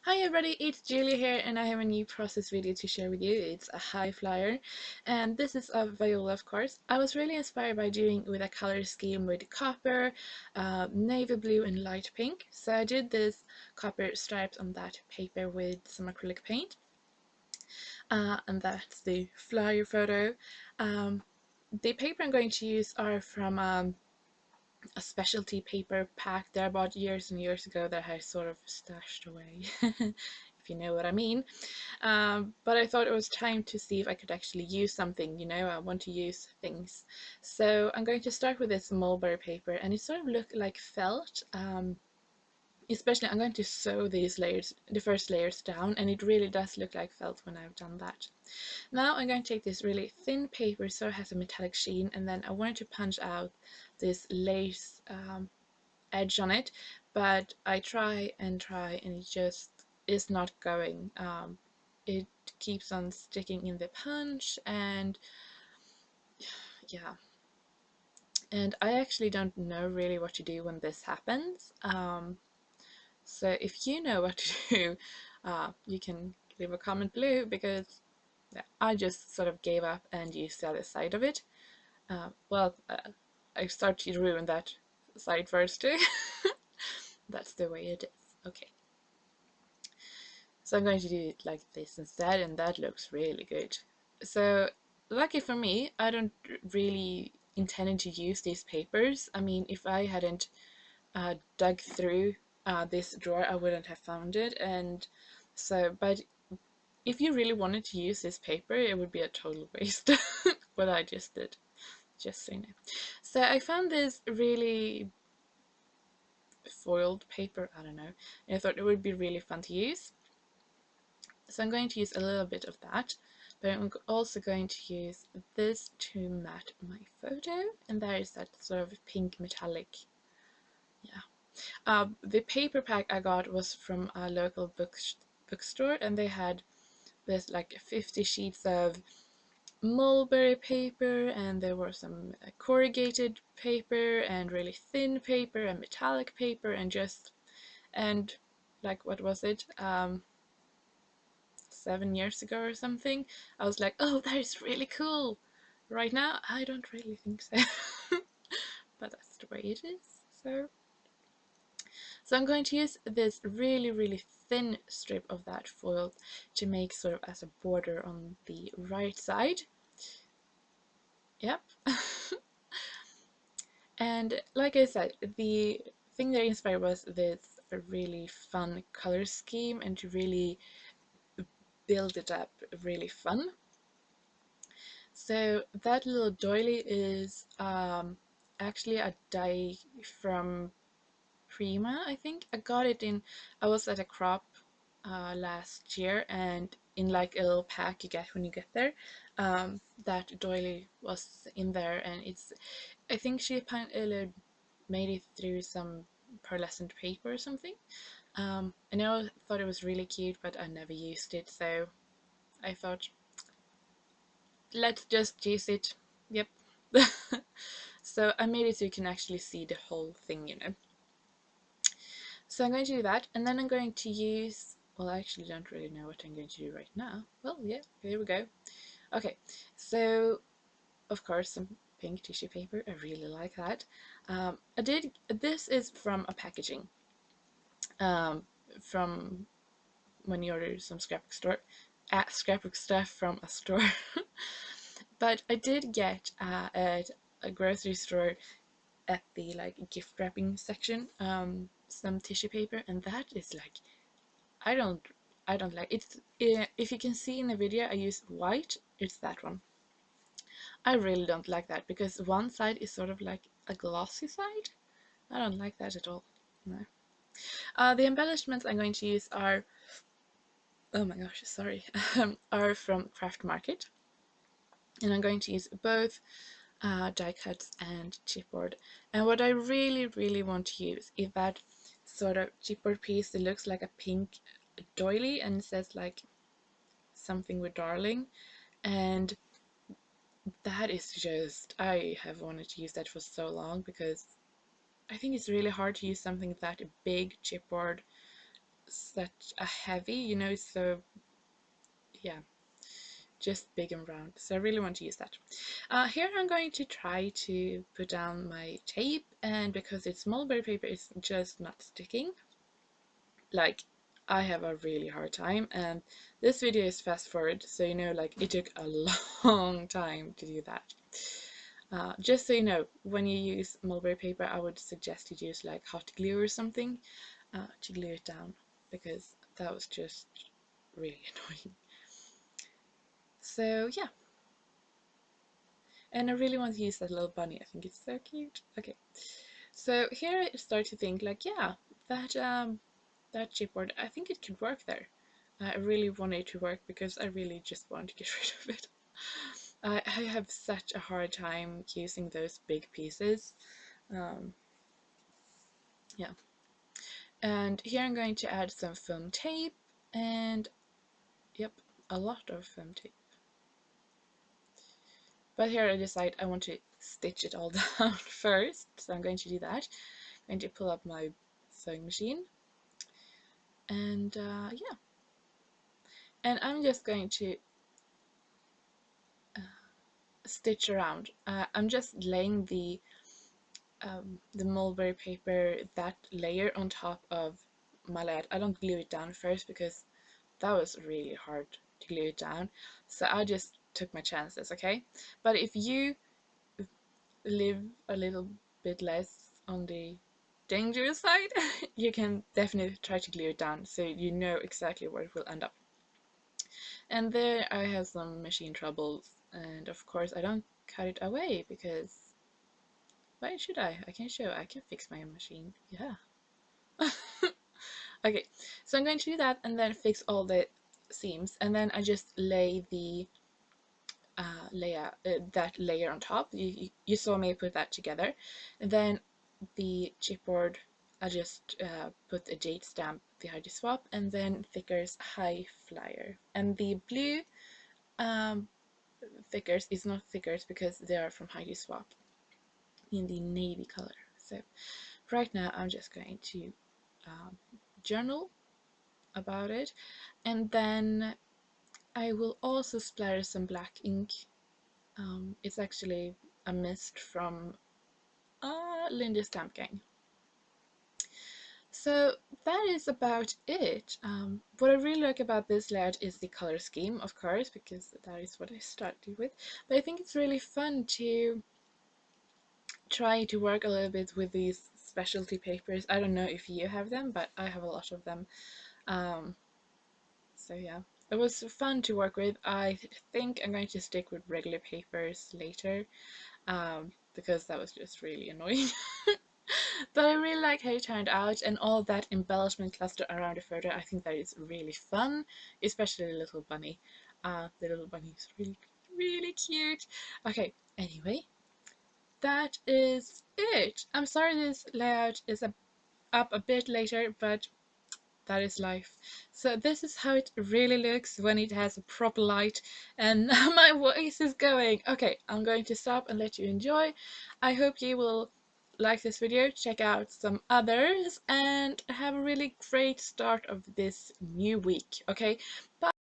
Hi everybody, it's Julia here and I have a new process video to share with you. It's a high flyer and this is of Viola, of course. I was really inspired by doing with a color scheme with copper, navy blue and light pink. So I did this copper stripes on that paper with some acrylic paint, and that's the flyer photo. The paper I'm going to use are from a specialty paper pack that I bought years and years ago that I sort of stashed away, if you know what I mean. But I thought it was time to see if I could actually use something, I want to use things. So I'm going to start with this mulberry paper, and it sort of looked like felt. Especially I'm going to sew these layers, the first layers down, and it really does look like felt when I've done that. Now I'm going to take this really thin paper so it has a metallic sheen, and then I wanted to punch out this lace edge on it, but I try and it just is not going. It keeps on sticking in the punch, and yeah, and I actually don't know really what to do when this happens. So if you know what to do, you can leave a comment below, because yeah, I just sort of gave up and used the other side of it. I start to ruin that side first too. That's the way it is. Okay. So I'm going to do it like this instead, and that looks really good. So lucky for me, I don't really intend to use these papers. I mean, if I hadn't dug through this drawer, I wouldn't have found it. And so, but if you really wanted to use this paper, it would be a total waste. What I just did, just so you know. So I found this really foiled paper, I don't know, and I thought it would be really fun to use. So I'm going to use a little bit of that, but I'm also going to use this to mat my photo, and that is that sort of pink metallic. Yeah. The paper pack I got was from a local bookstore, and they had this like 50 sheets of mulberry paper, and there were some corrugated paper and really thin paper and metallic paper, and like, what was it? 7 years ago or something, I was like, oh, that is really cool. Right now, I don't really think so. But that's the way it is. So I'm going to use this really, really thin strip of that foil to make sort of as a border on the right side. Yep. And like I said, the thing that inspired was this really fun color scheme, and to really build it up really fun. So that little doily is actually a die from Prima, I think. I got it I was at a crop last year, and in like a little pack you get when you get there, that doily was in there, and I think she made it through some pearlescent paper or something. And I thought it was really cute, but I never used it, so I thought, let's just use it. Yep. So I made it so you can actually see the whole thing. So I'm going to do that, and then I'm going to use, well, I actually don't really know what I'm going to do right now. Well, yeah, here we go. Okay, so of course some pink tissue paper. I really like that. This is from a packaging, um, from when you order some scrapbook stuff from a store. But I did get at a grocery store, at the like gift wrapping section, some tissue paper, and that is like, I don't like it's if you can see in the video I use white, it's that one. I really don't like that, because one side is sort of like a glossy side. I don't like that at all. No. The embellishments I'm going to use are, oh my gosh, sorry, are from Craft Market, and I'm going to use both die cuts and chipboard. And what I really, really want to use is that sort of chipboard piece that looks like a pink doily, and it says like something with darling, and that is just, I have wanted to use that for so long, because I think it's really hard to use something that big chipboard such a heavy, so yeah, just big and round. So I really want to use that. Here I'm going to try to put down my tape, and because it's mulberry paper, it's just not sticking. Like, I have a really hard time, and this video is fast forward, so like it took a long time to do that. Just so you know, when you use mulberry paper, I would suggest you use like hot glue or something to glue it down, because that was just really annoying. So yeah, and I really want to use that little bunny. I think it's so cute. Okay, so here I start to think like, yeah, that chipboard, I think it could work there. I really want it to work because I really just want to get rid of it. I have such a hard time using those big pieces. Um, yeah, and here I'm going to add some foam tape, and yep, a lot of foam tape. But here I decide I want to stitch it all down first, so I'm going to do that. I'm going to pull up my sewing machine, and yeah, and I'm just going to stitch around. I'm just laying the mulberry paper, that layer on top of my layout. I don't glue it down first because that was really hard to glue it down, so I just took my chances, okay? But if you live a little bit less on the dangerous side, you can definitely try to glue it down so you know exactly where it will end up. And there I have some machine troubles, and of course I don't cut it away because why should I? I can show, I can fix my machine, yeah. Okay, so I'm going to do that and then fix all the seams, and then I just lay the that layer on top. You saw me put that together, and then the chipboard, I just put a date stamp behind the swap, and then thickers high flyer, and the blue um, thickers is not thickers because they are from Heidi Swap in the navy color. So right now I'm just going to um, journal about it, and then I will also splatter some black ink. It's actually a mist from Lindy Stamp Gang. So that is about it. What I really like about this layout is the color scheme, of course, because that is what I started with. But I think it's really fun to try to work a little bit with these specialty papers. I don't know if you have them, but I have a lot of them. Um, so yeah, it was fun to work with. I think I'm going to stick with regular papers later, because that was just really annoying. But I really like how it turned out, and all that embellishment cluster around the photo. I think that is really fun, especially the little bunny. The little bunny is really, really cute. Okay, anyway, that is it. I'm sorry this layout is up a bit later, but that is life. So this is how it really looks when it has a proper light, and now my voice is going. Okay, I'm going to stop and let you enjoy. I hope you will like this video, check out some others, and have a really great start of this new week. Okay, bye.